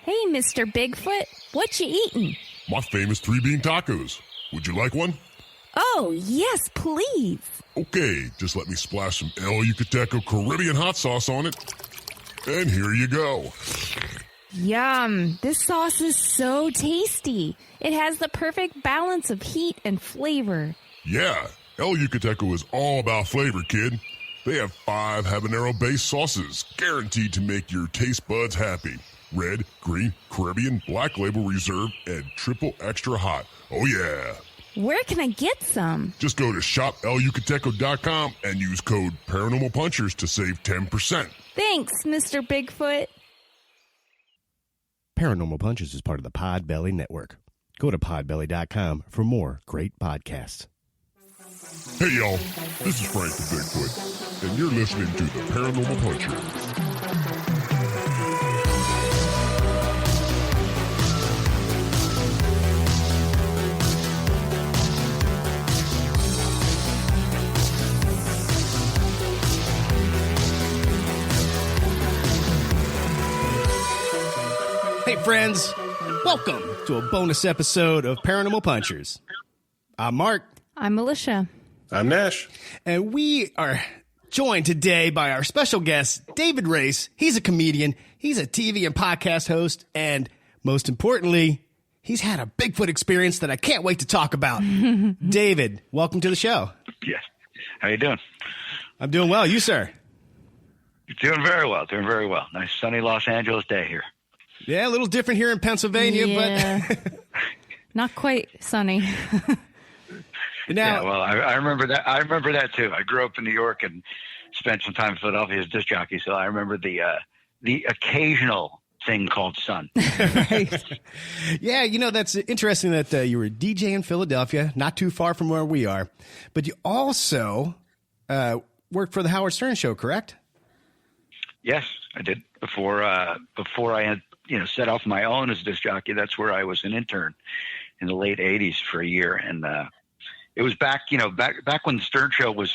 Hey, Mr. Bigfoot, what you eating? My famous 3-bean tacos. Would you like one? Oh, yes, please. Okay, just let me splash some El Yucateco Caribbean hot sauce on it. And here you go. Yum, this sauce is so tasty. It has the perfect balance of heat and flavor. Yeah, El Yucateco is all about flavor, kid. They have 5 habanero-based sauces, guaranteed to make your taste buds happy. Red, green, Caribbean, Black Label Reserve, and triple extra hot. Oh yeah. Where can I get some? Just go to shopelucateco.com and use code Paranormal Punchers to save 10%. Thanks, Mr. Bigfoot. Paranormal Punchers is part of the Podbelly Network. Go to podbelly.com for more great podcasts. Hey y'all, this is Frank the Bigfoot, and you're listening to the Paranormal Punchers. Hey friends, welcome to a bonus episode of Paranormal Punchers. I'm Mark. I'm Militia. I'm Nash. And we are joined today by our special guest, David Race. He's a comedian, he's a TV and podcast host, and most importantly, he's had a Bigfoot experience that I can't wait to talk about. David, welcome to the show. Yeah. How you doing? I'm doing well. You, sir? Doing very well. Nice sunny Los Angeles day here. Yeah, a little different here in Pennsylvania, but not quite sunny. Now, yeah, well, I remember that. I remember that too. I grew up in New York and spent some time in Philadelphia as a disc jockey, so I remember the occasional thing called sun. Right. Yeah, you know, that's interesting that you were a DJ in Philadelphia, not too far from where we are, but you also worked for the Howard Stern Show, correct? Yes, I did. Before I had set off my own as a disc jockey, that's where I was an intern in the late '80s for a year, and it was back when the Stern Show was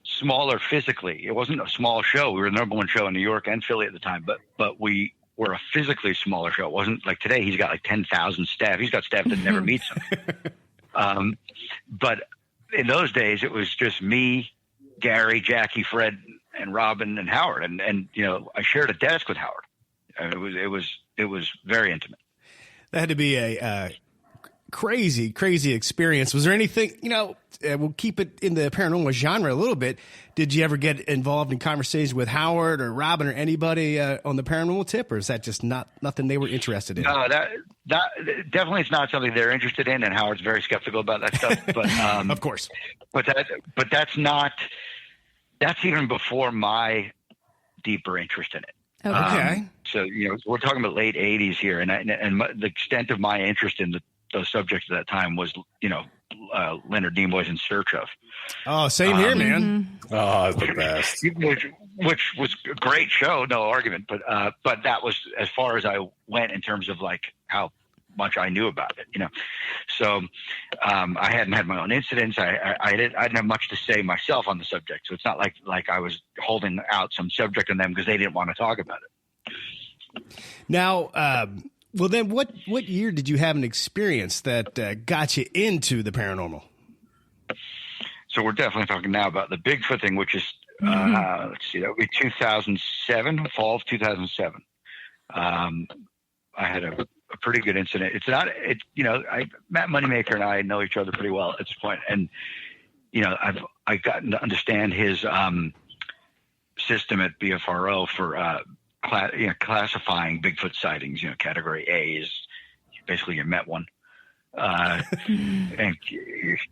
smaller physically. It wasn't a small show. We were the number one show in New York and Philly at the time, but we were a physically smaller show. It wasn't like today. He's got like 10,000 staff. He's got staff that never meets him. But in those days, it was just me, Gary, Jackie, Fred, and Robin and Howard, and I shared a desk with Howard. It was very intimate. That had to be a crazy experience. Was there anything, we'll keep it in the paranormal genre a little bit. Did you ever get involved in conversations with Howard or Robin or anybody on the paranormal tip, or is that just nothing they were interested in? No, that definitely is not something they're interested in, and Howard's very skeptical about that stuff. But of course, that's even before my deeper interest in it. Okay. So we're talking about late '80s here, and the extent of my interest in those subjects at that time was Leonard Nimoy's In Search Of. Oh, same here, man. Oh, the best. Which was a great show, no argument. But that was as far as I went in terms of like how much I knew about it. So I hadn't had my own incidents. I didn't have much to say myself on the subject. So it's not like I was holding out some subject on them because they didn't want to talk about it. Now, well, then what year did you have an experience that got you into the paranormal? So we're definitely talking now about the Bigfoot thing, which is, let's see, that would be 2007, fall of 2007. I had a pretty good incident. Matt Moneymaker and I know each other pretty well at this point. And, I've gotten to understand his system at BFRO for classifying Bigfoot sightings. Category A is basically you met one. And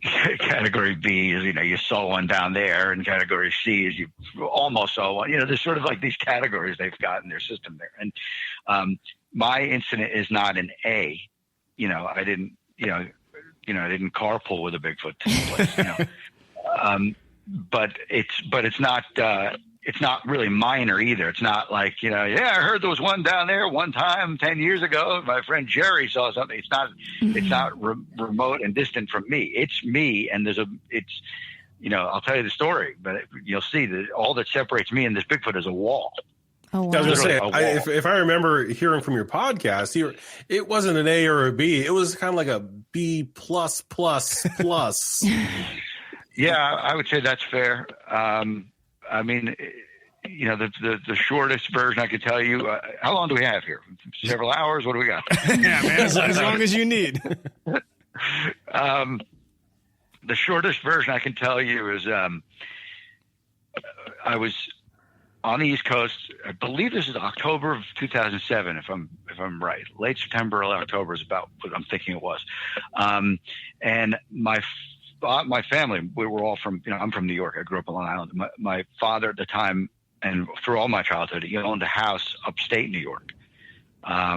category B is, you saw one down there, and category C is you almost saw one. There's sort of like these categories they've got in their system there. And my incident is not an A. I didn't carpool with a Bigfoot to someplace, but it's not really minor either. It's not like, I heard there was one down there one time 10 years ago. My friend Jerry saw something. It's not remote and distant from me. It's me. And I'll tell you the story, but you'll see that all that separates me and this Bigfoot is a wall. Oh, wow. I was Literally going a to wall. say, if I remember hearing from your podcast, it wasn't an A or a B. It was kind of like a B plus plus plus. Yeah, I would say that's fair. I mean, the shortest version I could tell you. How long do we have here? Several hours? What do we got? Yeah, man, as long as you need. The shortest version I can tell you is I was on the East Coast. I believe this is October of 2007, if I'm right. Late September, early October is about what I'm thinking it was. And my family, we were all from, I'm from New York. I grew up on Long Island. My father at the time, and through all my childhood, he owned a house upstate New York. I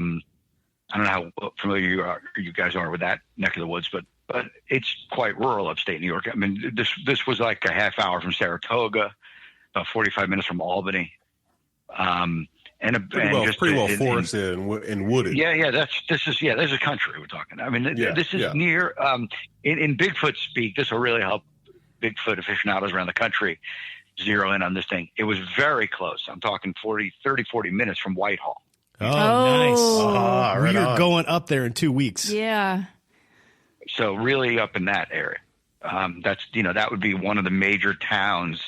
don't know how familiar you guys are with that neck of the woods, but it's quite rural upstate New York. I mean, this was like a half hour from Saratoga, about 45 minutes from Albany. Pretty well forested and wooded. Yeah. This is country we're talking. I mean, this is near, in Bigfoot speak, this will really help Bigfoot aficionados around the country zero in on this thing. It was very close. I'm talking 40 minutes from Whitehall. Oh, nice. Right You're on. going up there in 2 weeks. Yeah. So really up in that area. That would be one of the major towns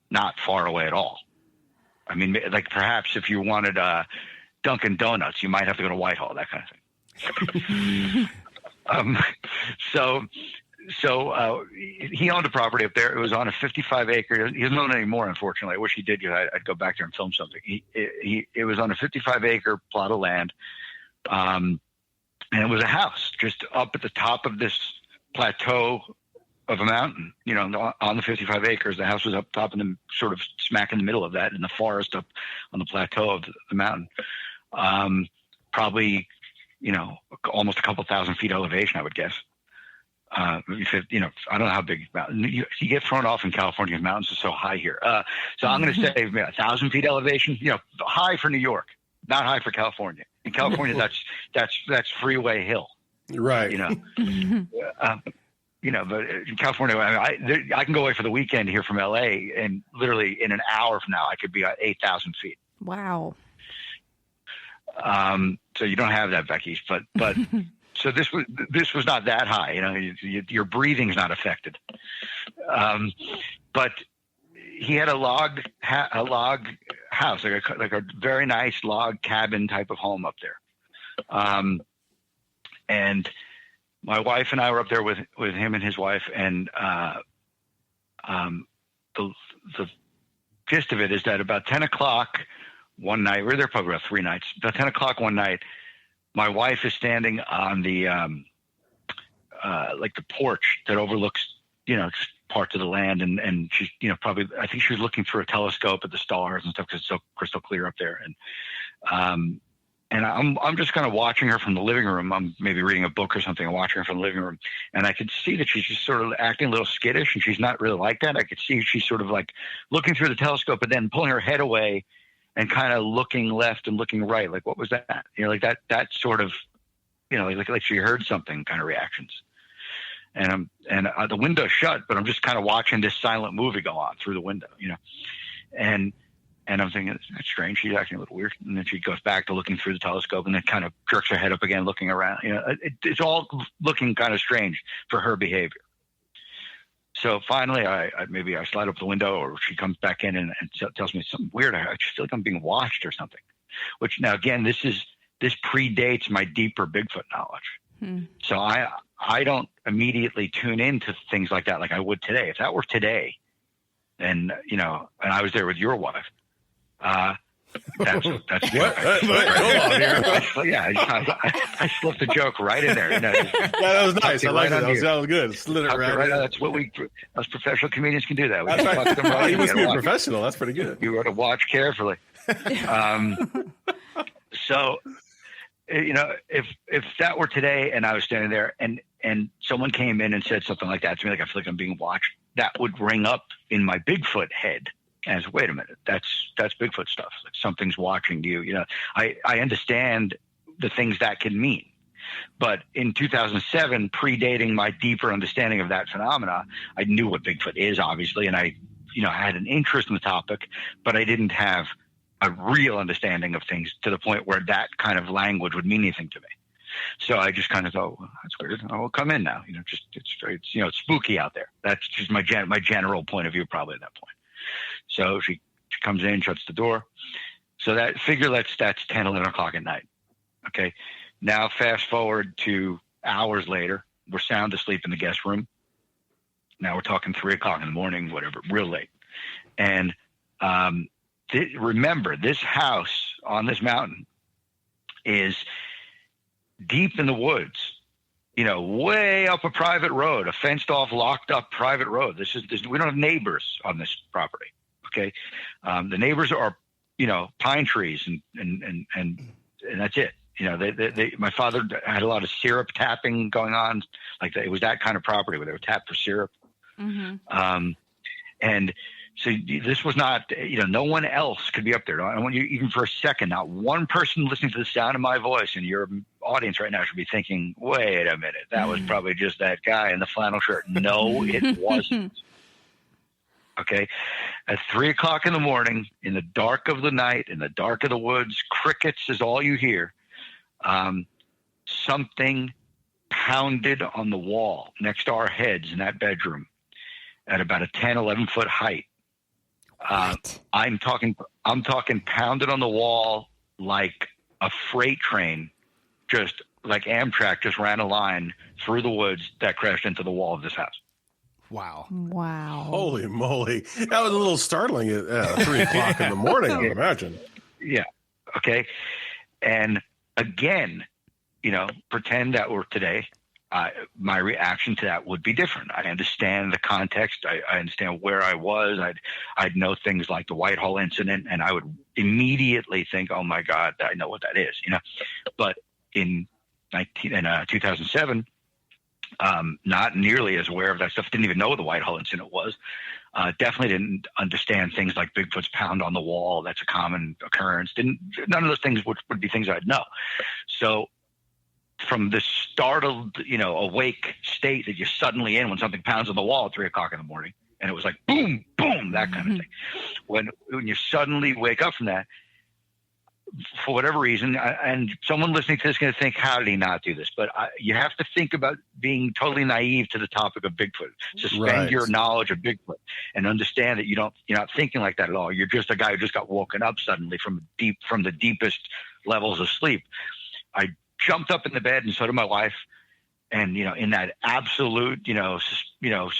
not far away at all. I mean, like perhaps if you wanted Dunkin' Donuts, you might have to go to Whitehall, that kind of thing. So he owned a property up there. It was on a 55-acre. He doesn't own it anymore, unfortunately. I wish he did, because I'd go back there and film something. It was on a 55-acre plot of land, and it was a house just up at the top of this plateau of a mountain. On the 55 acres, the house was up top, and then sort of smack in the middle of that, in the forest up on the plateau of the mountain. Probably, almost a couple thousand feet elevation, I would guess. I don't know how big mountain you get thrown off in California. Mountains are so high here. So I'm going to say 1,000 feet elevation. High for New York, not high for California. In California, that's freeway hill. Right. But in California, I can go away for the weekend here from LA, and literally in an hour from now, I could be at 8,000 feet. Wow. So you don't have that back east, but. So this was not that high, your breathing's not affected. But he had a log house, like a very nice log cabin type of home up there. And my wife and I were up there with him and his wife, and the gist of it is that about 10 o'clock one night, we were there probably about 3 nights, about 10 o'clock one night, my wife is standing on the like the porch that overlooks, parts of the land, and she's, probably, I think she was looking through a telescope at the stars and stuff, because it's so crystal clear up there. And I'm just kind of watching her from the living room. I'm maybe reading a book or something, and watching her from the living room, and I could see that she's just sort of acting a little skittish, and she's not really like that. I could see she's sort of like looking through the telescope, but then pulling her head away and kind of looking left and looking right. Like, what was that? Like that sort of, like she heard something kind of reactions. And the window's shut, but I'm just kind of watching this silent movie go on through the window, and I'm thinking, that's strange. She's acting a little weird. And then she goes back to looking through the telescope, and then kind of jerks her head up again, looking around. It's all looking kind of strange for her behavior. So finally, I slide up the window, or she comes back in and tells me something weird. I just feel like I'm being watched or something. Which, now again, this predates my deeper Bigfoot knowledge. So I don't immediately tune into things like that like I would today. If that were today, and I was there with your wife, that's what? Hold on here. Yeah, I slipped a joke right in there. That was nice. I like that. That was good. Slid it right in. That's what us professional communians can do. That. That's right. You must be a professional. That's pretty good. You got to watch carefully. So, if that were today, and I was standing there, and someone came in and said something like that to me, like I feel like I'm being watched, that would ring up in my Bigfoot head as, wait a minute, that's Bigfoot stuff. Like, something's watching you. I understand the things that can mean. But in 2007, predating my deeper understanding of that phenomena, I knew what Bigfoot is, obviously, and I had an interest in the topic, but I didn't have a real understanding of things to the point where that kind of language would mean anything to me. So I just kind of thought, well, that's weird. I'll come in now. It's spooky out there. That's just my general point of view probably at that point. So she comes in, shuts the door. So that's 10, 11 o'clock at night. Okay. Now fast forward to hours later, we're sound asleep in the guest room. Now we're talking 3 o'clock in the morning, whatever, real late. And remember, this house on this mountain is deep in the woods, way up a private road, a fenced off, locked up private road. We don't have neighbors on this property. Okay. The neighbors are, pine trees and that's it. My father had a lot of syrup tapping going on. Like it was that kind of property where they would tap for syrup. Mm-hmm. And so this was not, no one else could be up there. I don't want you even for a second, not one person listening to the sound of my voice in your audience right now should be thinking, wait a minute, that was probably just that guy in the flannel shirt. No, it wasn't. Okay. At 3 o'clock in the morning, in the dark of the night, in the dark of the woods, crickets is all you hear. Something pounded on the wall next to our heads in that bedroom at about a 10, 11 foot height. I'm talking pounded on the wall like a freight train, just like Amtrak just ran a line through the woods that crashed into the wall of this house. Wow. Holy moly. That was a little startling at 3 o'clock in the morning, I would imagine. Yeah. Okay. And again, pretend that were today. My reaction to that would be different. I understand the context. I understand where I was. I'd know things like the Whitehall incident, and I would immediately think, "Oh my God, I know what that is." But in 2007, not nearly as aware of that stuff. Didn't even know what the Whitehall incident was. Definitely didn't understand things like Bigfoot's pound on the wall. That's a common occurrence. None of those things would be things I'd know. So, from the startled, awake state that you're suddenly in when something pounds on the wall at 3 o'clock in the morning, and it was like boom, boom, that kind of thing. When you suddenly wake up from that, for whatever reason, and someone listening to this is going to think, how did he not do this? But you have to think about being totally naive to the topic of Bigfoot. Suspend your knowledge of Bigfoot and understand that you're not thinking like that at all. You're just a guy who just got woken up suddenly from the deepest levels of sleep. I jumped up in the bed, and so did my wife. And, in that absolute,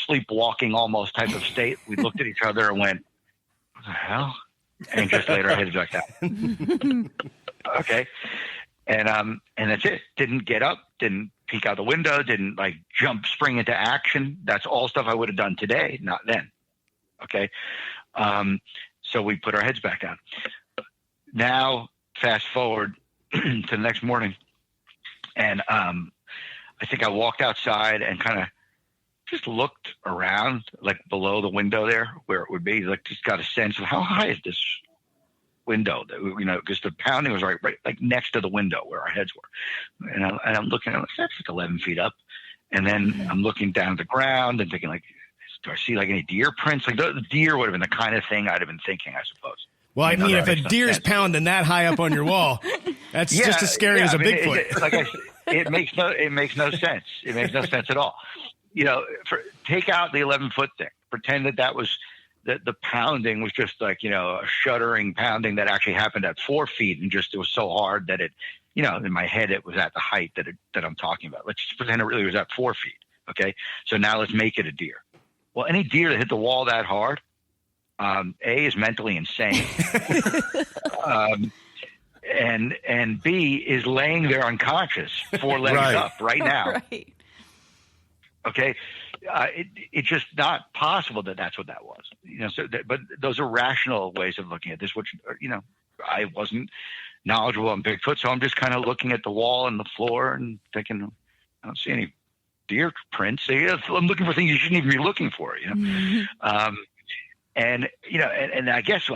sleepwalking almost type of state, we looked at each other and went, what the hell? And just laid our heads back down. Okay. And that's it. Didn't get up, didn't peek out the window, didn't spring into action. That's all stuff I would have done today, not then. Okay. So we put our heads back down. Now, fast forward to the next morning. And I think I walked outside and kind of just looked around, below the window there where it would be, just got a sense of how high is this window, because the pounding was right next to the window where our heads were. And I'm looking, that's 11 feet up. And then I'm looking down at the ground and thinking, do I see any deer prints? The deer would have been the kind of thing I'd have been thinking, I suppose. Well, if a deer's pounding that high up on your wall, that's just as scary as a Bigfoot. It makes no sense. It makes no sense at all. Take out the 11-foot thing. Pretend that was the pounding was just a shuddering pounding that actually happened at 4 feet, and it was so hard that it, in my head it was at the height that I'm talking about. Let's just pretend it really was at 4 feet. Okay, so now let's make it a deer. Well, any deer that hit the wall that hard, A, is mentally insane, and B, is laying there unconscious, 4 legs up right now. Right. Okay, it's just not possible that that's what that was. But those are rational ways of looking at this, which I wasn't knowledgeable on Bigfoot, so I'm just kind of looking at the wall and the floor and thinking, I don't see any deer prints. I'm looking for things you shouldn't even be looking for. Mm-hmm. And I guess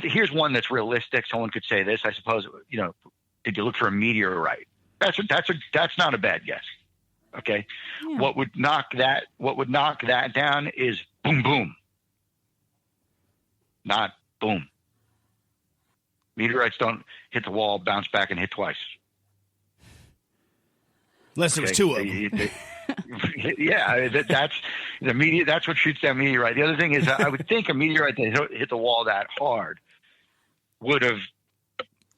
here's one that's realistic. Someone could say this, I suppose. Did you look for a meteorite? That's not a bad guess. Okay. Yeah. What would knock that down is boom, boom, not boom. Meteorites don't hit the wall, bounce back, and hit twice. Unless there was two of them. Yeah, that's the meteor. That's what shoots that meteorite. The other thing is, I would think a meteorite that hit the wall that hard would have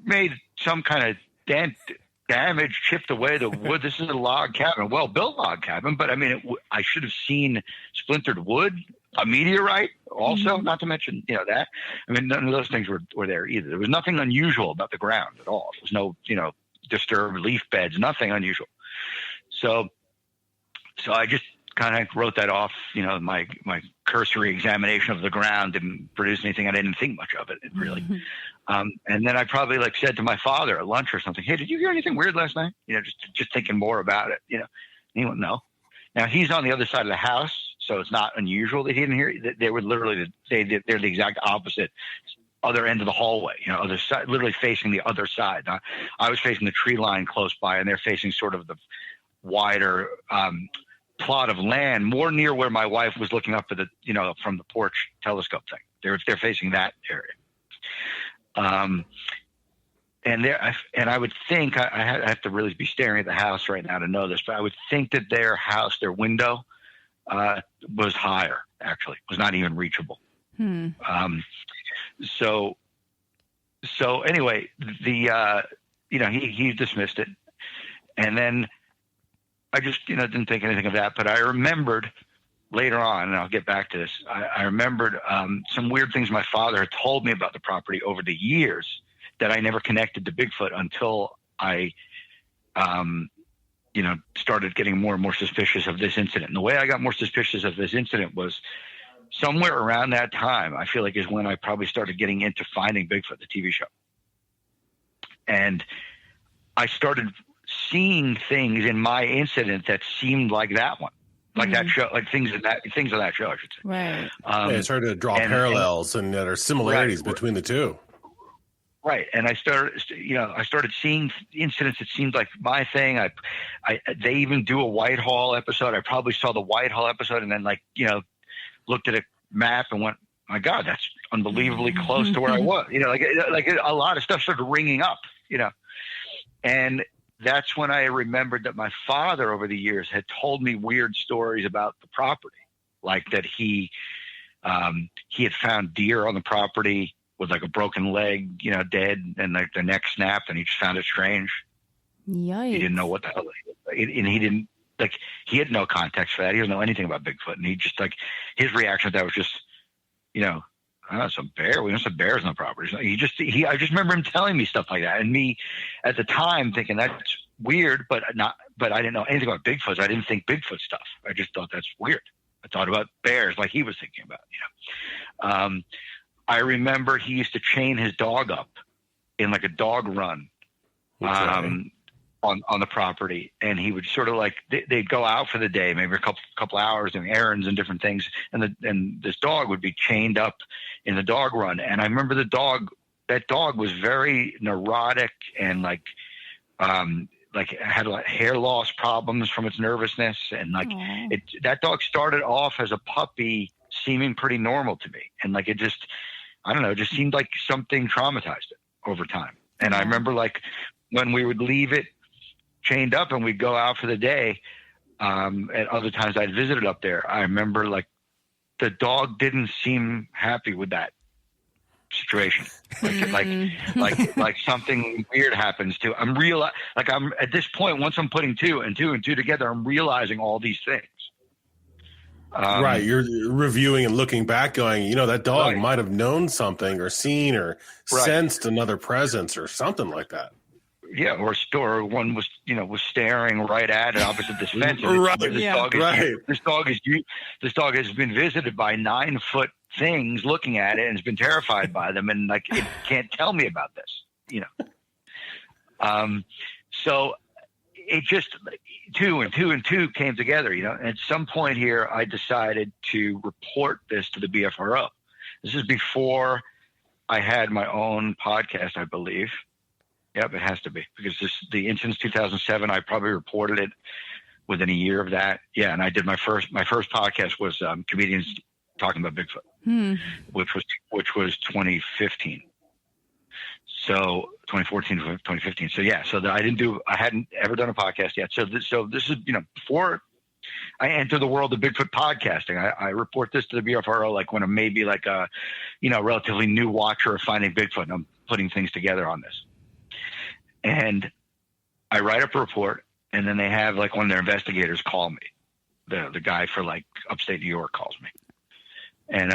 made some kind of damage, chipped away the wood. This is a log cabin, well-built log cabin, but I mean, I should have seen splintered wood, a meteorite also, not to mention, that. I mean, none of those things were there either. There was nothing unusual about the ground at all. There was no, disturbed leaf beds, nothing unusual. So I just kind of wrote that off. My cursory examination of the ground didn't produce anything. I didn't think much of it really. And then I probably said to my father at lunch or something, "Hey, did you hear anything weird last night?" Just thinking more about it. And he went, "No." Now he's on the other side of the house, so it's not unusual that he didn't hear it. They were literally they're the exact opposite, other end of the hallway. Other side, literally facing the other side. Now, I was facing the tree line close by, and they're facing sort of the wider plot of land, more near where my wife was looking up at the from the porch telescope thing. They're facing that area. And I would think I have to really be staring at the house right now to know this, but I would think that their house, their window, was higher. Actually, was not even reachable. So anyway, he dismissed it, and then I just didn't think anything of that. But I remembered later on, and I'll get back to this. I remembered some weird things my father had told me about the property over the years that I never connected to Bigfoot until I, started getting more and more suspicious of this incident. And the way I got more suspicious of this incident was somewhere around that time, I feel like is when I probably started getting into Finding Bigfoot, the TV show. And I started seeing things in my incident that seemed like that one. Like that show, like things of that show, I should say. Right. It's hard to draw parallels and there are similarities between the two. Right. And I started seeing incidents that seemed like my thing. They even do a Whitehall episode. I probably saw the Whitehall episode and then looked at a map and went, my God, that's unbelievably close to where I was. Like a lot of stuff started ringing up, and that's when I remembered that my father over the years had told me weird stories about the property, like that he had found deer on the property with like a broken leg, dead, and like their neck snapped, and he just found it strange. Yikes. He didn't know what the hell, and he didn't he had no context for that. He doesn't know anything about Bigfoot, and he just his reaction to that was just, some bear. We have some bears on the property. I just remember him telling me stuff like that, and me at the time thinking that's weird, but I didn't know anything about Bigfoot. I didn't think Bigfoot stuff. I just thought that's weird. I thought about bears like he was thinking about. I remember he used to chain his dog up in like a dog run on the property, and he would sort of they'd go out for the day, maybe a couple hours doing errands and different things, and this dog would be chained up in the dog run. And I remember that dog was very neurotic and had a lot of hair loss problems from its nervousness, and that dog started off as a puppy seeming pretty normal to me, and it just, I don't know, it just seemed like something traumatized it over time. And I remember when we would leave it chained up and we'd go out for the day, at other times I'd visited up there, I remember the dog didn't seem happy with that situation. Like something weird happens to, I'm at this point, once I'm putting two and two together, I'm realizing all these things. Right. You're reviewing and looking back going, that dog might have known something or seen or sensed another presence or something like that. Yeah. Or one was staring right at it opposite this fence. This dog has been visited by 9-foot things looking at it and has been terrified by them. And it can't tell me about this, so it just two and two came together, and at some point here, I decided to report this to the BFRO. This is before I had my own podcast, I believe. Yep, it has to be, because the incident's 2007. I probably reported it within a year of that. Yeah, and I did my first podcast was Comedians Talking About Bigfoot, which was 2015. So 2014 to 2015. So yeah, I hadn't ever done a podcast yet. So this is, before I enter the world of Bigfoot podcasting, I report this to the BFRO like when I'm maybe like a, relatively new watcher of finding Bigfoot, and I'm putting things together on this. And I write up a report, and then they have like one of their investigators call me. The guy for like upstate New York calls me. And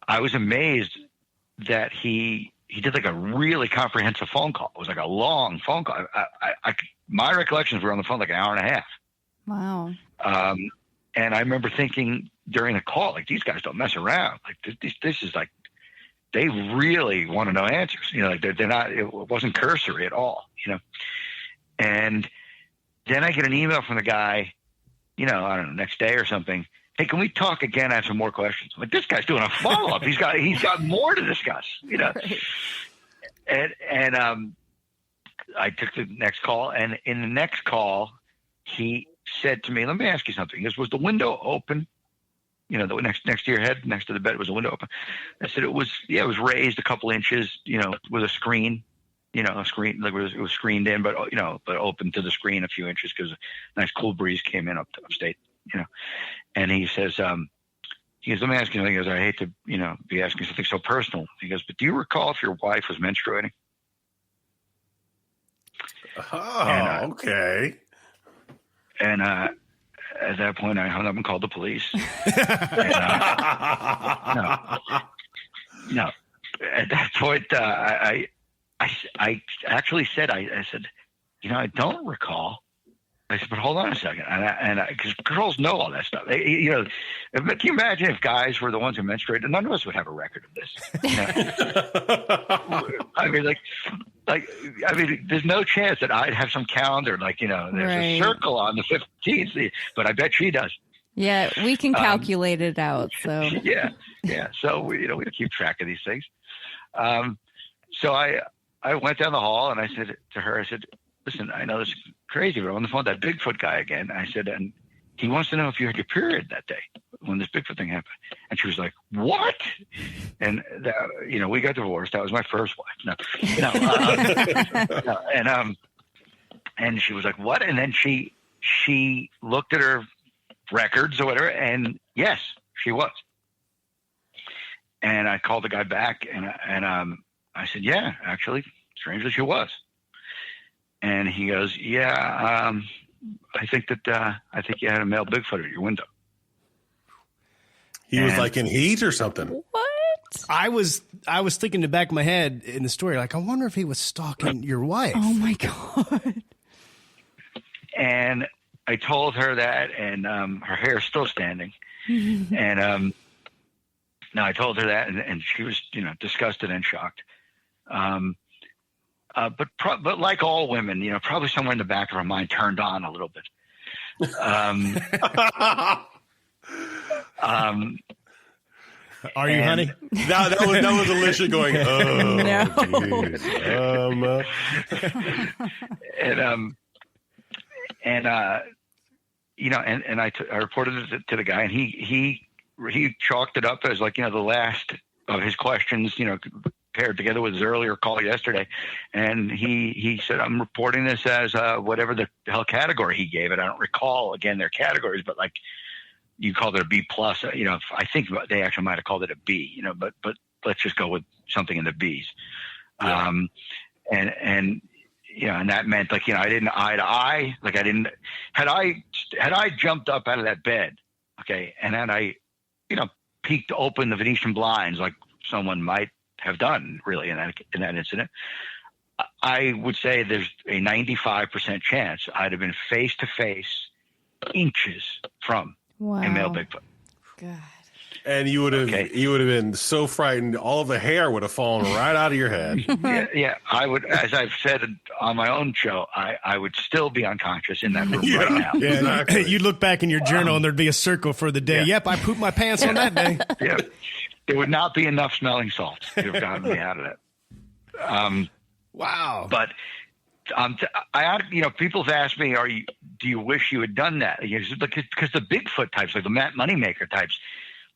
I was amazed that he did like a really comprehensive phone call. It was like a long phone call. My recollections were on the phone like an hour and a half. Wow. And I remember thinking during the call, like, these guys don't mess around. Like this is like, they really want to know answers. Like they're not, it wasn't cursory at all, And then I get an email from the guy, I don't know, next day or something. Hey, can we talk again? I have some more questions. I'm like, this guy's doing a follow-up. He's got more to discuss, Right. And I took the next call, and in the next call, he said to me, let me ask you something. He goes, was the window open? The next to your head, next to the bed, was the window open? I said, it was raised a couple inches, with a screen, a screen, like it was screened in, but open to the screen a few inches because a nice cool breeze came in upstate, And he says, let me ask you something. He goes, I hate to, be asking something so personal. He goes, but do you recall if your wife was menstruating? Oh, okay. And at that point, I hung up and called the police. No. At that point, I actually said, I said, I don't recall. I said, but hold on a second. Because girls know all that stuff. Can you imagine if guys were the ones who menstruated? None of us would have a record of this. I mean, there's no chance that I'd have some calendar, like, there's a circle on the 15th, but I bet she does. Yeah, we can calculate it out. So yeah. So we keep track of these things. So I went down the hall and I said to her, listen, I know this is crazy, but I'm on the phone with that Bigfoot guy again. I said, and he wants to know if you had your period that day when this Bigfoot thing happened. And she was like, what? And, we got divorced. That was my first wife. And she was like, what? And then she looked at her records or whatever, and yes, she was. And I called the guy back and I said, yeah, actually, strangely, she was. And he goes, yeah, I think you had a male Bigfoot at your window. He was like in heat or something. What? I was thinking in the back of my head in the story, like, I wonder if he was stalking your wife. Oh my God. And I told her that, and her hair is still standing. And no, I told her that, and she was, disgusted and shocked. But like all women, probably somewhere in the back of her mind turned on a little bit. Are you, honey? That was Alicia going, oh, no. And I reported it to the guy, and he chalked it up as like, the last of his questions, paired together with his earlier call yesterday. And he said, I'm reporting this as whatever the hell category he gave it. I don't recall, again, their categories, but like you called it a B plus, I think they actually might've called it a B, but let's just go with something in the B's. Yeah. And that meant like, I didn't eye to eye. Like had I jumped up out of that bed, okay, and then I, peeked open the Venetian blinds like someone might have done really in that incident, I would say there's a 95% chance I'd have been face to face, inches from a male Bigfoot. God. And you would have been so frightened, all of the hair would have fallen right out of your head. Yeah. I would, as I've said on my own show, I would still be unconscious in that room right now. Yeah, exactly. You'd look back in your journal and there'd be a circle for the day. Yeah. Yep, I pooped my pants on that day. Yeah. There would not be enough smelling salts to have gotten me out of it. Wow. But people have asked me, do you wish you had done that? Because the Bigfoot types, like the moneymaker types,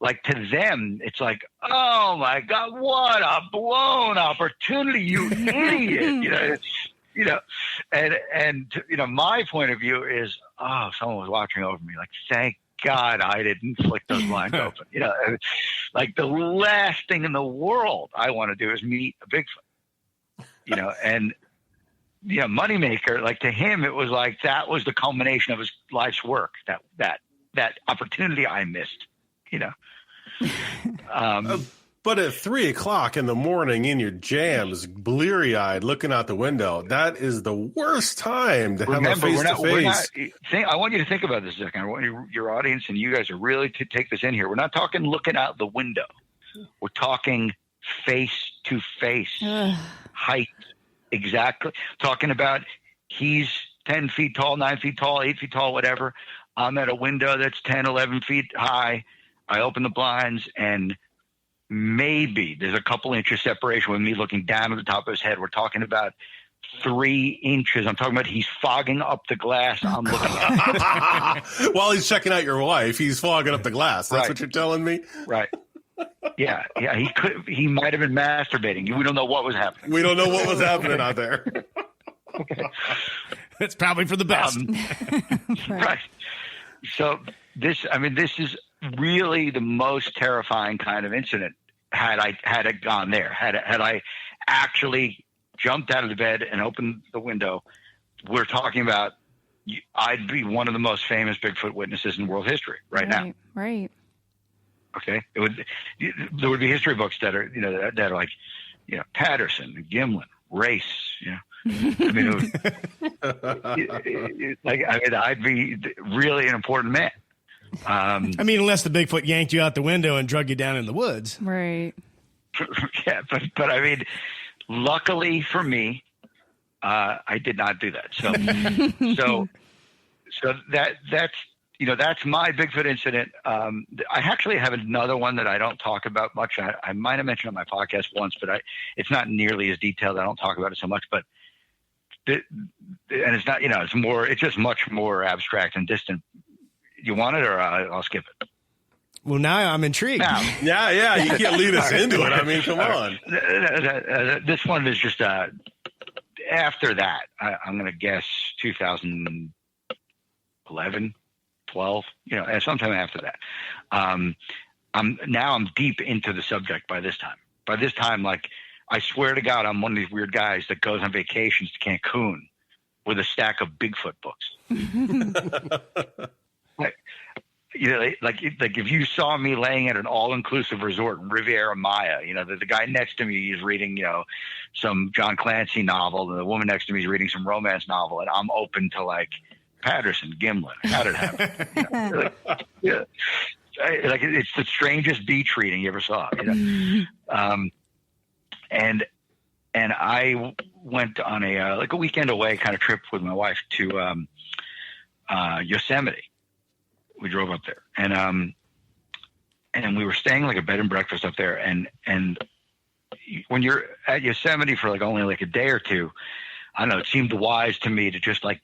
like to them, it's like, oh my God, what a blown opportunity, you idiot. And my point of view is, oh, someone was watching over me. Like, thank God I didn't flick those blinds open. Like the last thing in the world I want to do is meet a Bigfoot, and moneymaker, like to him, it was like, that was the culmination of his life's work, that opportunity I missed, But at 3:00 in the morning in your jams, bleary-eyed, looking out the window, that is the worst time to have a face-to-face. I want you to think about this a second. I want your audience and you guys are really to take this in here. We're not talking looking out the window. We're talking face-to-face, height, exactly. Talking about he's 10 feet tall, 9 feet tall, 8 feet tall, whatever. I'm at a window that's 10, 11 feet high. I open the blinds and maybe there's a couple inches separation with me looking down at the top of his head. We're talking about 3 inches. I'm talking about he's fogging up the glass I'm looking at. While he's checking out your wife, he's fogging up the glass. That's what you're telling me? Right. Yeah. He might have been masturbating. We don't know what was happening. We don't know what was happening out there. Okay. It's probably for the best. Right. So this is really the most terrifying kind of incident had it gone there. Had I actually jumped out of the bed and opened the window, we're talking about, I'd be one of the most famous Bigfoot witnesses in world history right now. Right. Okay. There would be history books that are, that are like, Patterson, Gimlin, Race, I'd be really an important man. Unless the Bigfoot yanked you out the window and drug you down in the woods. Right. Yeah, but luckily for me, I did not do that. So that's my Bigfoot incident. I actually have another one that I don't talk about much. I might have mentioned on my podcast once, but it's not nearly as detailed. I don't talk about it so much, but and it's not, it's just much more abstract and distant. You want it, or I'll skip it? Well, now I'm intrigued. Yeah. You can't lead us into it. I mean, come on. This one is just after that. I'm going to guess 2011, 12. Sometime after that. I'm deep into the subject by this time. By this time, like, I swear to God, I'm one of these weird guys that goes on vacations to Cancun with a stack of Bigfoot books. Like if you saw me laying at an all-inclusive resort in Riviera Maya, the guy next to me is reading, some John Clancy novel, and the woman next to me is reading some romance novel, and I'm open to like Patterson, Gimlin. How did it happen? It's the strangest beach reading you ever saw. And I went on a weekend away kind of trip with my wife to Yosemite. We drove up there, and we were staying like a bed and breakfast up there. And when you're at Yosemite for only a day or two, I don't know, it seemed wise to me to just to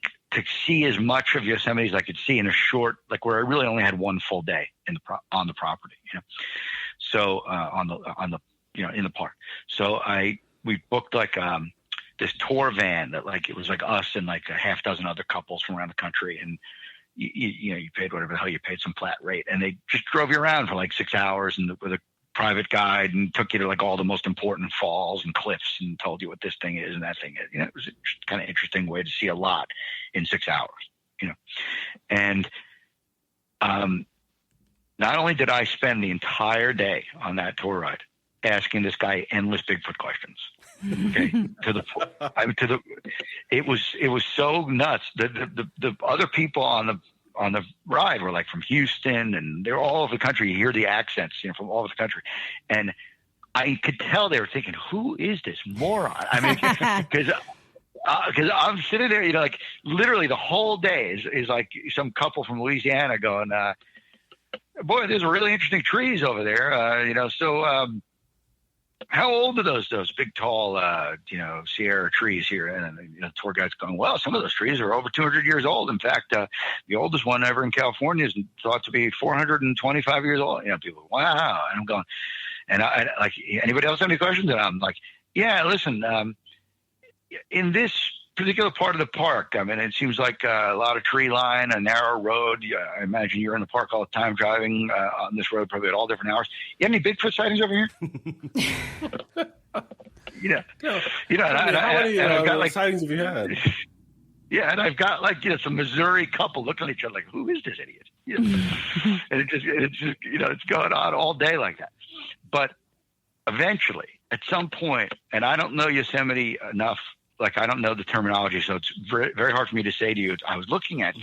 see as much of Yosemite as I could see in a short, where I really only had one full day on the property, So in the park. So we booked this tour van that it was us and a half dozen other couples from around the country, and you paid whatever the hell you paid, some flat rate, and they just drove you around for 6 hours with a private guide and took you to all the most important falls and cliffs and told you what this thing is and that thing is. It was a kind of interesting way to see a lot in 6 hours. And not only did I spend the entire day on that tour ride asking this guy endless Bigfoot questions. Okay, it was so nuts. The other people on the ride were from Houston, and they're all over the country. You hear the accents, from all over the country, and I could tell they were thinking, "Who is this moron?" I mean, because I'm sitting there, literally the whole day is some couple from Louisiana going, "Boy, there's really interesting trees over there," how old are those big, tall, Sierra trees here? And the tour guide's going, well, some of those trees are over 200 years old. In fact, the oldest one ever in California is thought to be 425 years old. People, wow. And I'm going, and I like, anybody else have any questions? And I'm like, yeah, listen, in this particular part of the park, I mean, it seems like a lot of tree line, a narrow road. I imagine you're in the park all the time driving on this road, probably at all different hours. You have any Bigfoot sightings over here? How many sightings have you had? Yeah, and I've got some Missouri couple looking at each other like, who is this idiot? And it's just it's going on all day like that. But eventually, at some point, and I don't know Yosemite enough. Like, I don't know the terminology, so it's very, very hard for me to say to you. I was looking at,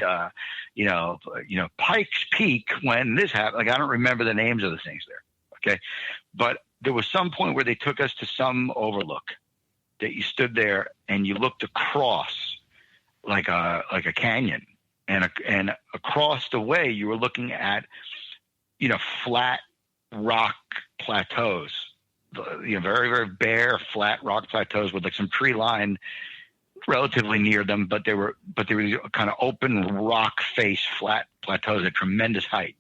Pikes Peak when this happened. Like, I don't remember the names of the things there. Okay. But there was some point where they took us to some overlook that you stood there and you looked across like a canyon, and across the way you were looking at, flat rock plateaus. Very, very bare, flat rock plateaus with like some tree line relatively near them, but they were kind of open rock face, flat plateaus at tremendous height,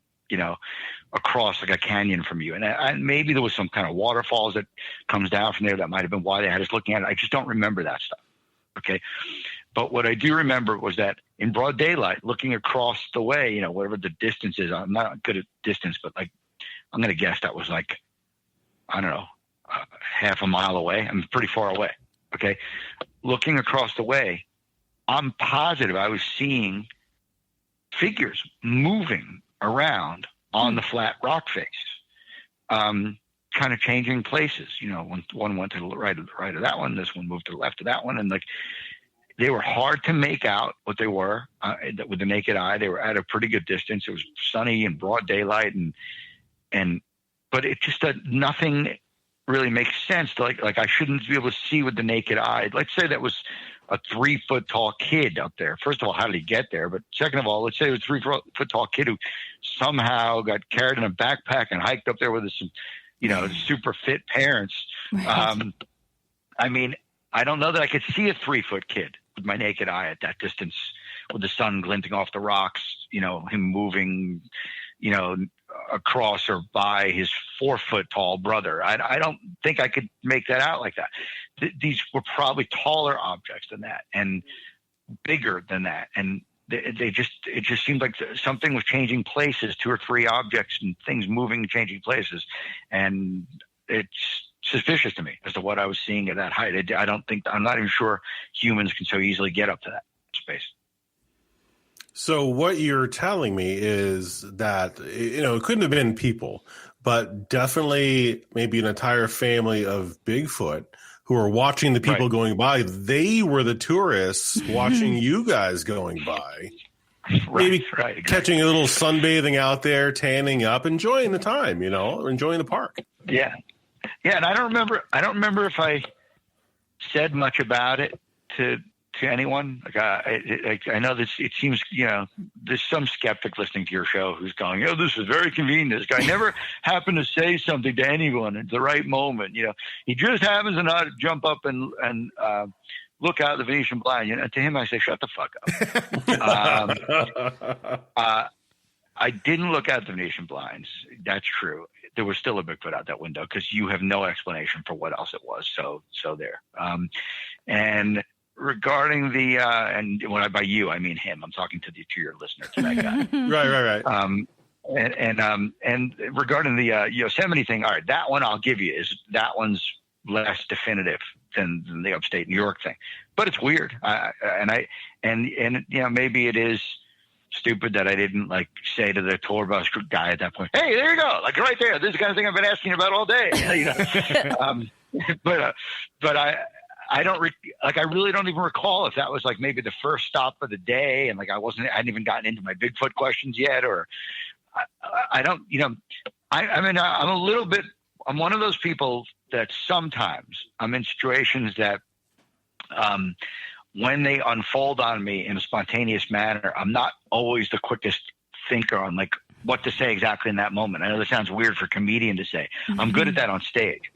across like a canyon from you. And maybe there was some kind of waterfalls that comes down from there. That might have been why they had us looking at it. I just don't remember that stuff. Okay. But what I do remember was that in broad daylight, looking across the way, whatever the distance is, I'm not good at distance, but like, I'm going to guess that was like, I don't know, half a mile away. I'm pretty far away. Okay. Looking across the way, I'm positive I was seeing figures moving around on the flat rock face, kind of changing places. One went to the right of that one. This one moved to the left of that one. And like, they were hard to make out what they were with the naked eye. They were at a pretty good distance. It was sunny and broad daylight but it just nothing really makes sense. Like I shouldn't be able to see with the naked eye. Let's say that was a 3 foot tall kid up there. First of all, how did he get there? But second of all, let's say it was a 3 foot tall kid who somehow got carried in a backpack and hiked up there with his, super fit parents. Right. I mean, I don't know that I could see a 3 foot kid with my naked eye at that distance, with the sun glinting off the rocks, him moving, across or by his 4 foot tall brother. I don't think I could make that out like that. These were probably taller objects than that and bigger than that. And it just seemed like something was changing places, 2 or 3 objects and things moving, changing places. And it's suspicious to me as to what I was seeing at that height. I'm not even sure humans can so easily get up to that space. So what you're telling me is that, it couldn't have been people, but definitely maybe an entire family of Bigfoot who are watching the people going by. They were the tourists watching you guys going by. Maybe catching a little sunbathing out there, tanning up, enjoying the time, enjoying the park. Yeah. Yeah. And I don't remember if I said much about it to anyone. I know this, it seems, there's some skeptic listening to your show who's going, this is very convenient. This guy never happened to say something to anyone at the right moment. He just happens to not jump up and look out the Venetian blind. To him, I say, shut the fuck up. I didn't look out the Venetian blinds. That's true. There was still a Bigfoot out that window because you have no explanation for what else it was. So there. And regarding the and when I by you, I mean him. I'm talking to your listener, to that guy. Right. And regarding the Yosemite thing, all right, that one I'll give you that one's less definitive than the upstate New York thing, but it's weird. Maybe it is stupid that I didn't say to the tour bus guy at that point, hey, there you go, right there. This is the kind of thing I've been asking about all day. But I don't I really don't even recall if that was maybe the first stop of the day, and I hadn't even gotten into my Bigfoot questions yet, or I don't, I'm one of those people that sometimes I'm in situations that when they unfold on me in a spontaneous manner, I'm not always the quickest thinker on what to say exactly in that moment. I know this sounds weird for a comedian to say. I'm good at that on stage.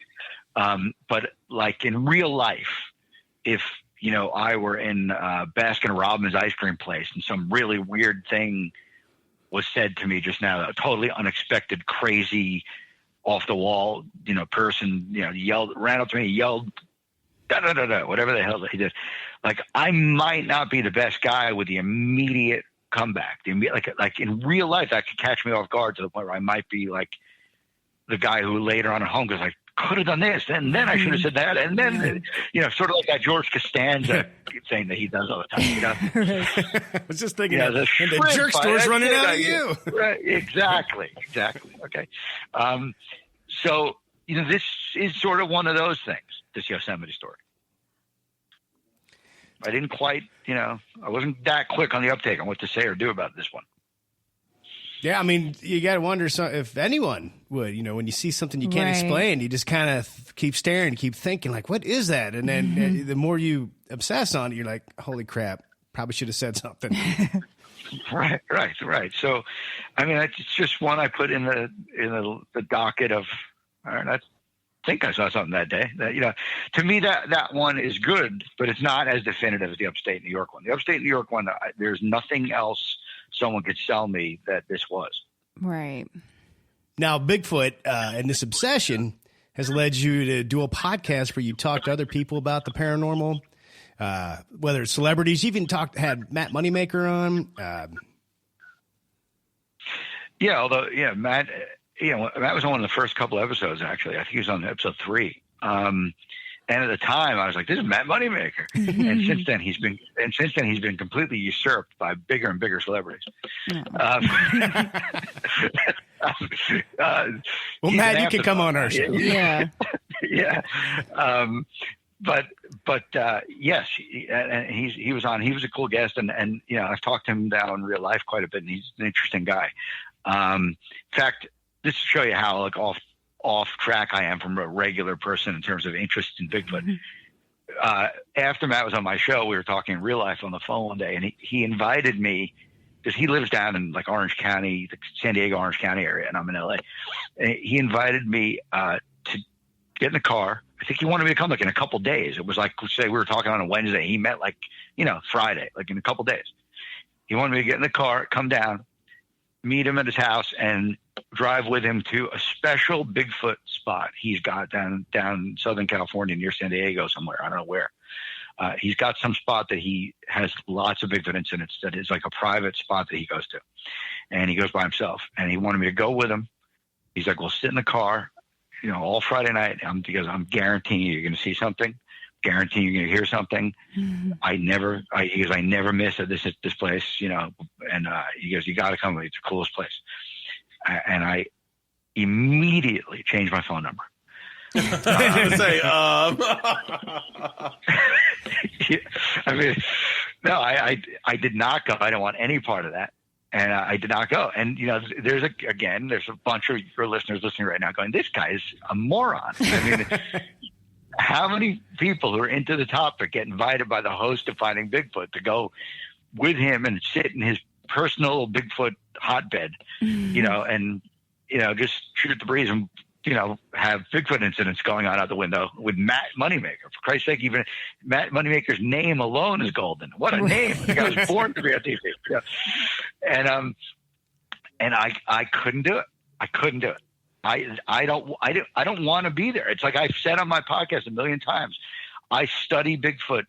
But like in real life, if, you know, I were in Baskin Robbins ice cream place and some really weird thing was said to me just now, a totally unexpected, crazy, off the wall, you know, person, you know, ran up to me, yelled, da da da da, whatever the hell he did. Like, I might not be the best guy with the immediate comeback. Like in real life, that could catch me off guard to the point where I might be like the guy who later on at home goes like, could have done this, and then I should have said that, and then, you know, sort of like that George Costanza thing that he does all the time. You know, I was just thinking, yeah, the jerk store's running out of you. Right, exactly. Okay, so you know, this is sort of one of those things. This Yosemite story. I didn't quite, you know, I wasn't that quick on the uptake on what to say or do about this one. Yeah, I mean, you got to wonder if anyone would, you know, when you see something you can't explain, you just kind of keep staring, keep thinking, like, what is that? And then the more you obsess on it, you're like, holy crap, probably should have said something. Right. So, I mean, it's just one I put in the docket of, all right, I think I saw something that day. That, you know, to me, that one is good, but it's not as definitive as the upstate New York one. The upstate New York one, there's nothing else someone could sell me that this was. Right. Now, Bigfoot and this obsession has led you to do a podcast where you talk to other people about the paranormal, whether it's celebrities. You even had Matt Moneymaker on. Matt. You know, Matt was on one of the first couple episodes. Actually, I think he was on episode 3. And at the time, I was like, "This is Matt Moneymaker," and since then he's been completely usurped by bigger and bigger celebrities. Well, Matt, you can come on our show. Yeah. Yeah. But yes, and he was on. He was a cool guest, and you know, I've talked to him now in real life quite a bit, and he's an interesting guy. In fact, this to show you how like off track I am from a regular person in terms of interest in Bigfoot. After Matt was on my show, we were talking in real life on the phone one day, and he invited me because he lives down in like Orange County, the San Diego, Orange County area, and I'm in LA. And he invited me to get in the car. I think he wanted me to come like in a couple days. It was like, say we were talking on a Wednesday. He met like, you know, Friday, like in a couple days. He wanted me to get in the car, come down, meet him at his house, and drive with him to a special Bigfoot spot he's got down Southern California near San Diego somewhere. I don't know where. He's got some spot that he has lots of Bigfoot incidents that is like a private spot that he goes to. And he goes by himself. And he wanted me to go with him. He's like, we'll sit in the car, you know, all Friday night. Because I'm guaranteeing you're going to see something. Guaranteeing you're going to hear something. Mm-hmm. He goes, I never miss it. This place, you know. And he goes, you got to come with me. It's the coolest place. And I immediately changed my phone number. Say, I mean, no, I did not go. I don't want any part of that. And I did not go. And, you know, there's a bunch of your listeners listening right now going, this guy is a moron. I mean, how many people who are into the topic get invited by the host of Finding Bigfoot to go with him and sit in his personal Bigfoot hotbed, you know, and, you know, just shoot the breeze and, you know, have Bigfoot incidents going on out the window with Matt Moneymaker. For Christ's sake, even Matt Moneymaker's name alone is golden. What a name. The guy was born to be on TV. You know? And I couldn't do it. I couldn't do it. I don't want to be there. It's like I've said on my podcast a million times. I study Bigfoot,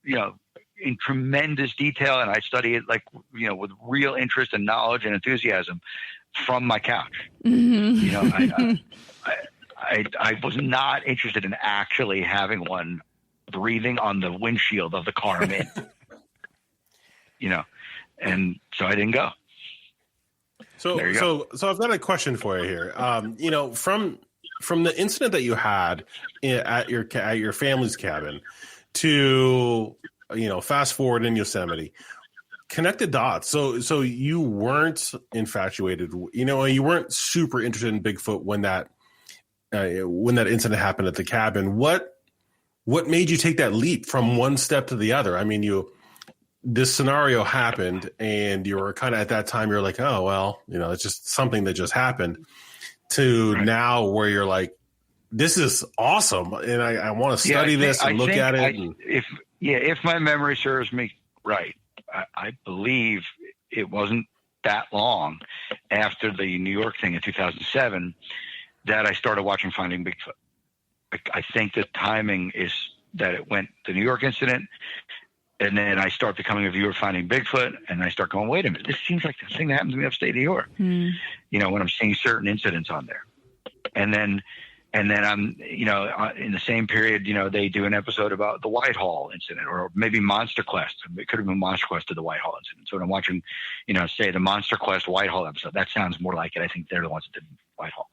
you know, in tremendous detail, and I study it like, you know, with real interest and knowledge and enthusiasm from my couch. Mm-hmm. You know, I was not interested in actually having one breathing on the windshield of the car I'm in. You know, and so I didn't go. So I've got a question for you here. You know, from the incident that you had at your family's cabin to, you know, fast forward in Yosemite, connect the dots. So you weren't infatuated, you know, you weren't super interested in Bigfoot when that incident happened at the cabin. What made you take that leap from one step to the other? I mean, this scenario happened and you were kind of at that time, you're like, oh, well, you know, it's just something that just happened, to right now where you're like, this is awesome, and I want to study this and look at it. If my memory serves me right, I believe it wasn't that long after the New York thing in 2007 that I started watching Finding Bigfoot. I think the timing is that it went the New York incident, and then I start becoming a viewer of Finding Bigfoot, and I start going, wait a minute, this seems like the thing that happens to me upstate New York. You know, when I'm seeing certain incidents on there. And then I'm, you know, in the same period, you know, they do an episode about the Whitehall incident, or maybe Monster Quest. It could have been Monster Quest or the Whitehall incident. So when I'm watching, you know, say the Monster Quest Whitehall episode, that sounds more like it. I think they're the ones that did Whitehall.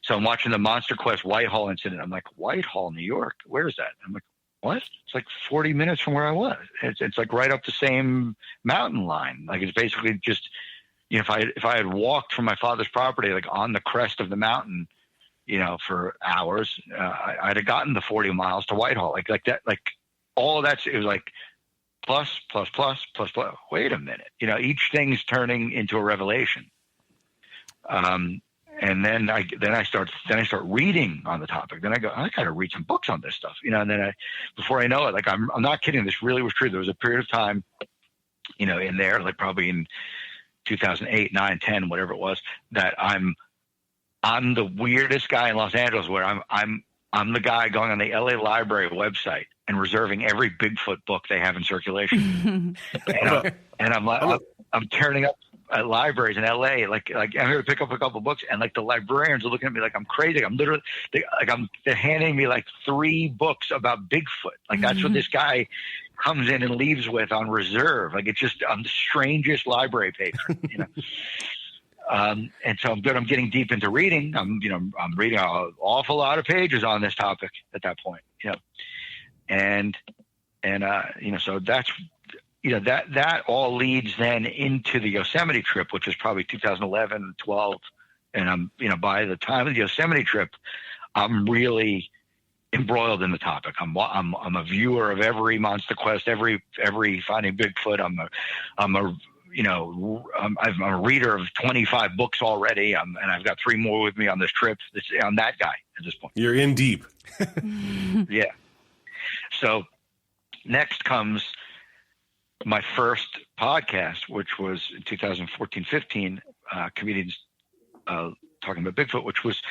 So I'm watching the Monster Quest Whitehall incident. I'm like, Whitehall, New York? Where is that? I'm like, what? It's like 40 minutes from where I was. It's like right up the same mountain line. Like, it's basically just, you know, if I had walked from my father's property, like on the crest of the mountain, you know, for hours, I'd have gotten the 40 miles to Whitehall. Like that, like all of that. It was like plus. Wait a minute. You know, each thing's turning into a revelation. And then I start reading on the topic. Then I go, I got to read some books on this stuff, you know. And then before I know it, like I'm not kidding. This really was true. There was a period of time, you know, in there, like probably in 2008, 9, 10, whatever it was, that I'm the weirdest guy in Los Angeles, where I'm the guy going on the LA Library website and reserving every Bigfoot book they have in circulation. and I'm turning up at libraries in LA, like I'm here to pick up a couple books, and like the librarians are looking at me like I'm crazy. I'm literally they're handing me like 3 books about Bigfoot. Like that's what this guy comes in and leaves with on reserve. Like it's just, I'm the strangest library patron, you know. And so I'm getting deep into reading. I'm reading an awful lot of pages on this topic at that point, you know, and you know, so that's, you know, that all leads then into the Yosemite trip, which was probably 2011, 12. And I'm, you know, by the time of the Yosemite trip, I'm really embroiled in the topic. I'm a viewer of every Monster Quest, every Finding Bigfoot. I'm a reader of 25 books already. And I've got 3 more with me on this trip. I'm that guy at this point. You're in deep. Yeah. So next comes my first podcast, which was in 2014-15, comedians talking about Bigfoot, which was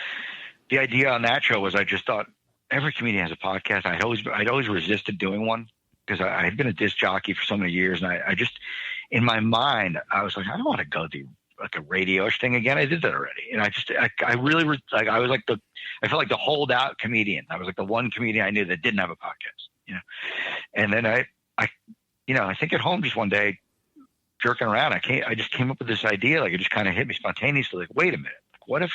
the idea on that show was I just thought every comedian has a podcast. I'd always resisted doing one because I had been a disc jockey for so many years, and I just, in my mind, I was like, I don't want to go do like a radio-ish thing again. I did that already, and I really like, I was like I felt like the holdout comedian. I was like the one comedian I knew that didn't have a podcast, you know. And then I you know, I think at home just one day, jerking around, I just came up with this idea. Like it just kind of hit me spontaneously. Like, wait a minute, like, what if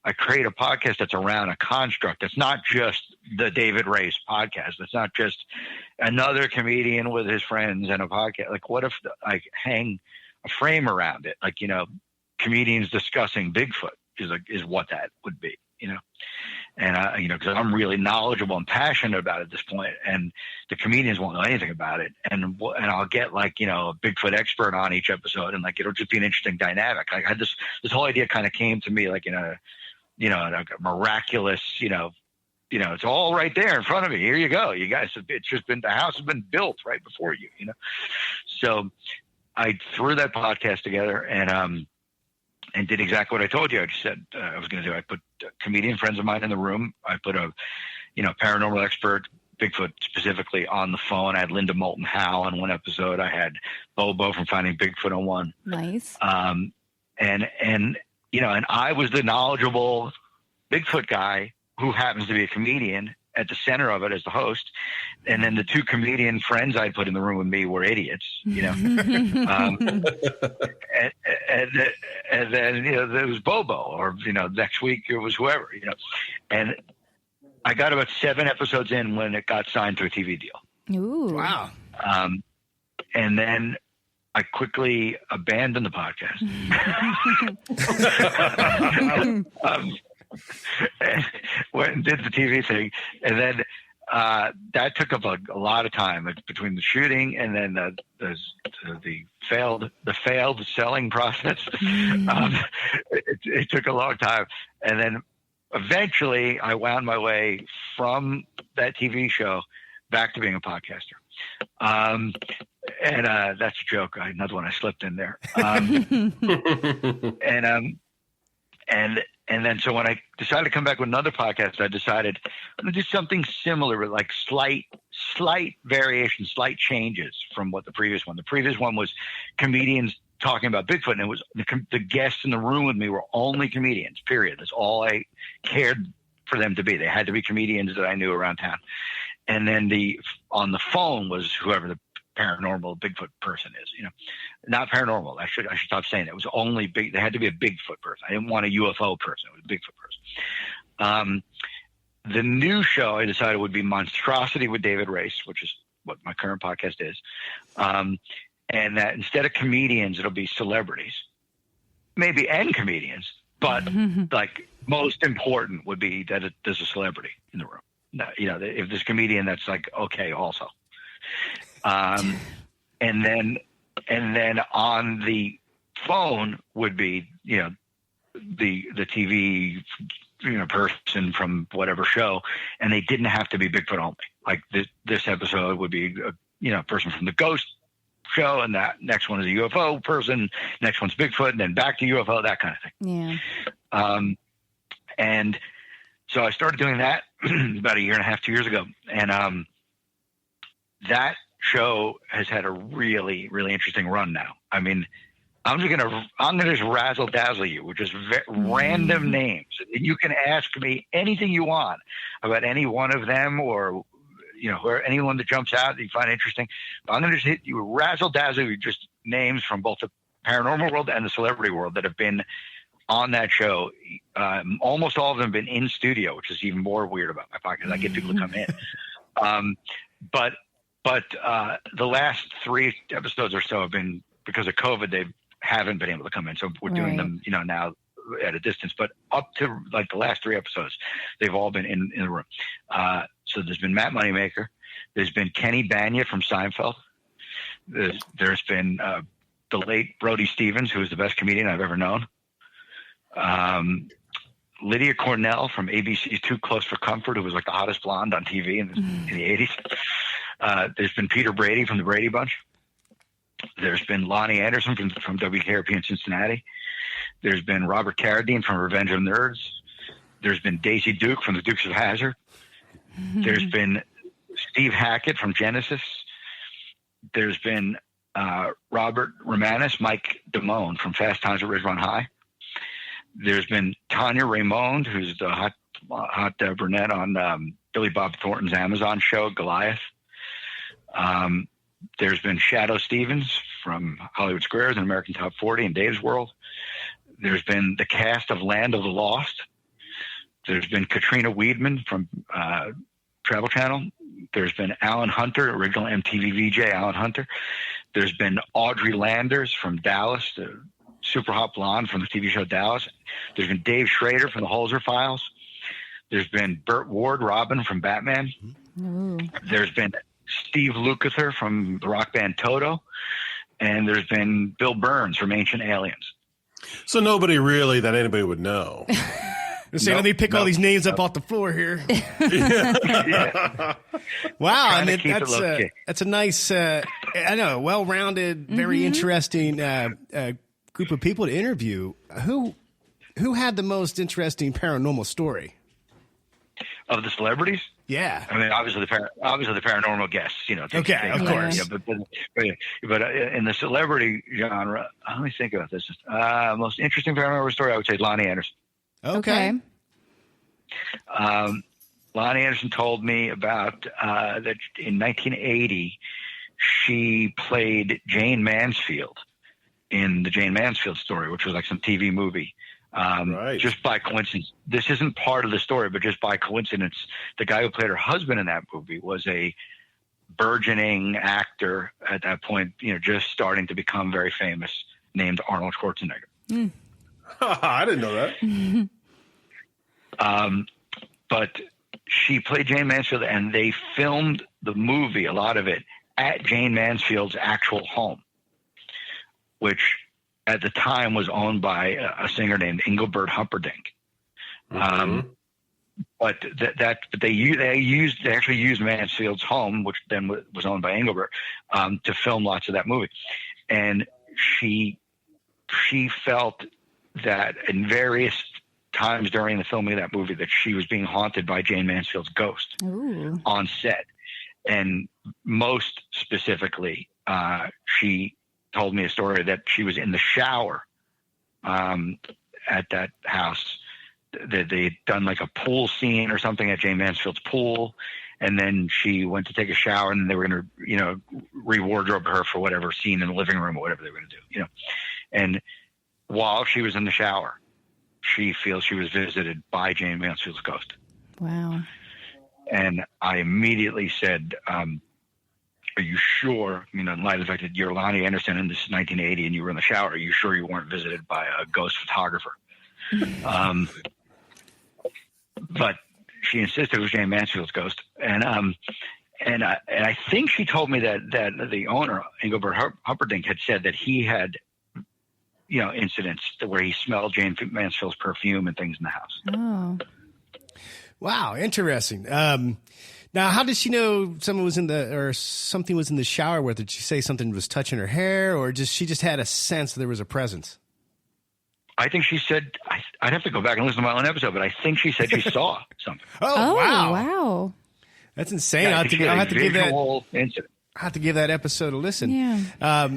I create a podcast that's around a construct? That's not just the David Ray's podcast. It's not just another comedian with his friends and a podcast. Like, what if I hang a frame around it? Like, you know, comedians discussing Bigfoot is what that would be, you know. And you know, because I'm really knowledgeable and passionate about it at this point, and the comedians won't know anything about it, and I'll get like, you know, a Bigfoot expert on each episode, and like it'll just be an interesting dynamic. Like I had this whole idea kind of came to me like in a, you know, like a miraculous, you know, it's all right there in front of me. Here you go, you guys. It's just been, the house has been built right before you, you know. So I threw that podcast together and did exactly what I told you. I just said I was going to do. I put comedian friends of mine in the room. I put a, you know, paranormal expert, Bigfoot specifically, on the phone. I had Linda Moulton Howe on one episode. I had Bobo from Finding Bigfoot on one. Nice. And you know, and I was the knowledgeable Bigfoot guy who happens to be a comedian at the center of it as the host. And then the 2 comedian friends I put in the room with me were idiots, you know. And then, you know, there was Bobo, or, you know, next week it was whoever, you know. And I got about 7 episodes in when it got signed to a TV deal. Ooh. Wow. And then I quickly abandoned the podcast. And went and did the TV thing, and then that took up a lot of time between the shooting and then the failed selling process. It took a long time, and then eventually I wound my way from that TV show back to being a podcaster. And that's a joke. Another one I slipped in there. And then so when I decided to come back with another podcast, I decided I'm going to do something similar with like slight variations, slight changes from what the previous one. The previous one was comedians talking about Bigfoot, and it was the guests in the room with me were only comedians, period. That's all I cared for them to be. They had to be comedians that I knew around town. And then on the phone was whoever the paranormal Bigfoot person is, not paranormal. I should stop saying that. It was only they had to be a Bigfoot person. I didn't want a UFO person. It was a Bigfoot person. The new show I decided would be Monstrosity with David Race, which is what my current podcast is. And that instead of comedians, it'll be celebrities, maybe and comedians, but like most important would be that there's a celebrity in the room. If there's a comedian, that's like, okay, also. And then on the phone would be, the TV, person from whatever show, and they didn't have to be Bigfoot only. Like this episode would be a person from the Ghost show, and that next one is a UFO person, next one's Bigfoot, and then back to UFO, that kind of thing. Yeah. And so I started doing that about a year and a half, 2 years ago, and that show has had a really, really interesting run now. I mean, I'm gonna just razzle dazzle you with just random names. You can ask me anything you want about any one of them, or or anyone that jumps out that you find interesting. But I'm gonna just hit you razzle dazzle you just names from both the paranormal world and the celebrity world that have been on that show. Almost all of them have been in studio, which is even more weird about my podcast. I get people to come in, but the last 3 episodes or so have been, because of COVID, they haven't been able to come in. So we're doing them, now at a distance, but up to like the last 3 episodes, they've all been in the room. So there's been Matt Moneymaker. There's been Kenny Banya from Seinfeld. There's been the late Brody Stevens, who is the best comedian I've ever known. Lydia Cornell from ABC's Too Close for Comfort, who was like the hottest blonde on TV in the 80s. There's been Peter Brady from the Brady Bunch. There's been Lonnie Anderson from WKRP in Cincinnati. There's been Robert Carradine from Revenge of the Nerds. There's been Daisy Duke from the Dukes of Hazzard. There's been Steve Hackett from Genesis. There's been Robert Romanus, Mike Damone from Fast Times at Ridgemont High. There's been Tanya Raymond, who's the hot brunette on Billy Bob Thornton's Amazon show, Goliath. There's been Shadow Stevens from Hollywood Squares and American Top 40 and Dave's World. There's been the cast of Land of the Lost. There's been Katrina Weidman from Travel Channel. There's been Alan Hunter, original MTV VJ Alan Hunter. There's been Audrey Landers from Dallas, the super hot blonde from the TV show Dallas. There's been Dave Schrader from the Holzer Files. There's been Burt Ward, Robin from Batman. Ooh. There's been Steve Lukather from the rock band Toto. And there's been Bill Burns from Ancient Aliens. So nobody really that anybody would know. Let me pick all these names up off the floor here. Yeah. Wow, I mean that's a nice, well-rounded, very interesting group of people to interview. Who had the most interesting paranormal story of the celebrities? Yeah, I mean, obviously the paranormal guests, Okay, of course. Yeah, but in the celebrity genre, let me think about this. Most interesting paranormal story, I would say Lonnie Anderson. Okay. Lonnie Anderson told me about that in 1980 she played Jane Mansfield in the Jane Mansfield story, which was like some TV movie. Right. Just by coincidence, this isn't part of the story, but just by coincidence, the guy who played her husband in that movie was a burgeoning actor at that point, just starting to become very famous, named Arnold Schwarzenegger. Mm. I didn't know that. But she played Jane Mansfield, and they filmed the movie, a lot of it, at Jane Mansfield's actual home, which at the time was owned by a singer named Engelbert Humperdinck. Mm-hmm. but they actually used Mansfield's home, which then was owned by Engelbert, to film lots of that movie. And she felt that in various times during the filming of that movie that she was being haunted by Jane Mansfield's ghost on set. And most specifically, she told me a story that she was in the shower at that house. They'd done like a pool scene or something at Jane Mansfield's pool. And then she went to take a shower, and they were going to, re-wardrobe her for whatever scene in the living room or whatever they were going to do, And while she was in the shower, she feels she was visited by Jane Mansfield's ghost. Wow. And I immediately said, are you sure, in light of the fact that you're Lonnie Anderson and this is 1980 and you were in the shower, are you sure you weren't visited by a ghost photographer? But she insisted it was Jane Mansfield's ghost. And I think she told me that the owner, Engelbert Humperdinck, had said that he had, incidents where he smelled Jane Mansfield's perfume and things in the house. Oh. Wow, interesting. Now, how did she know something was in the shower with her? Did she say something was touching her hair, or she just had a sense there was a presence? I think she said, I'd have to go back and listen to my own episode, but I think she said she saw something. Oh, wow. Wow. That's insane. Yeah, I'll have to give that episode a listen. Yeah.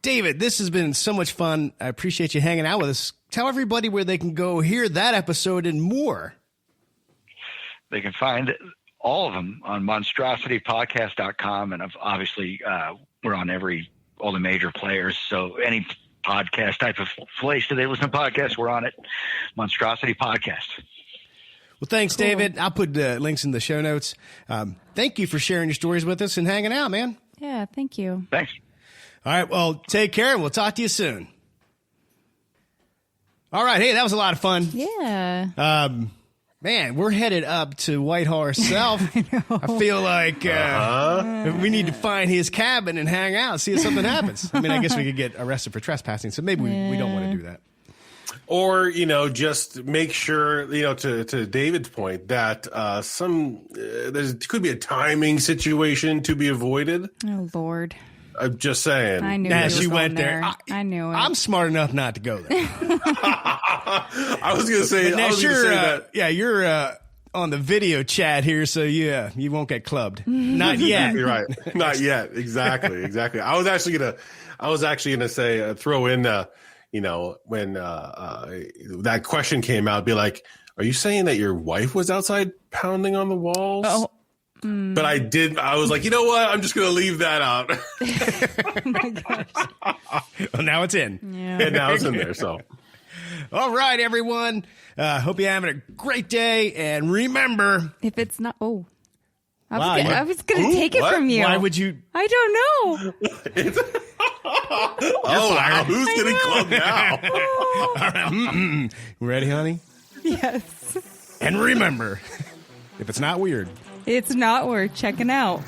David, this has been so much fun. I appreciate you hanging out with us. Tell everybody where they can go hear that episode and more. They can find all of them on monstrositypodcast.com. And obviously, we're on all the major players. So any podcast type of place that they listen to podcasts, we're on it. Monstrosity Podcast. Well, thanks, cool. David. I'll put links in the show notes. Thank you for sharing your stories with us and hanging out, man. Yeah, thank you. Thanks. All right, well, take care, and we'll talk to you soon. All right, hey, that was a lot of fun. Yeah. Man, we're headed up to Whitehall ourselves. I feel like we need to find his cabin and hang out, see if something happens. I mean, I guess we could get arrested for trespassing, so maybe we don't want to do that. Or, just make sure, to David's point, that there could be a timing situation to be avoided. Oh, Lord. I'm just saying. I knew she went there. I knew it. I'm smart enough not to go there. I was going to say that. Yeah, you're on the video chat here, so yeah, you won't get clubbed. Not yet. You're right. Not yet. Exactly. I was actually gonna say throw in when that question came out, be like, are you saying that your wife was outside pounding on the walls? Oh. But I was like, you know what? I'm just going to leave that out. Oh my gosh. Well, now it's in. Yeah. And now it's in there. So, all right, everyone. Hope you're having a great day. And remember, if it's not, I was going to take it from you. Why would you? I don't know. Wow. Who's getting clubbed now? All right. Ready, honey? Yes. And remember, if it's not weird, it's not worth checking out.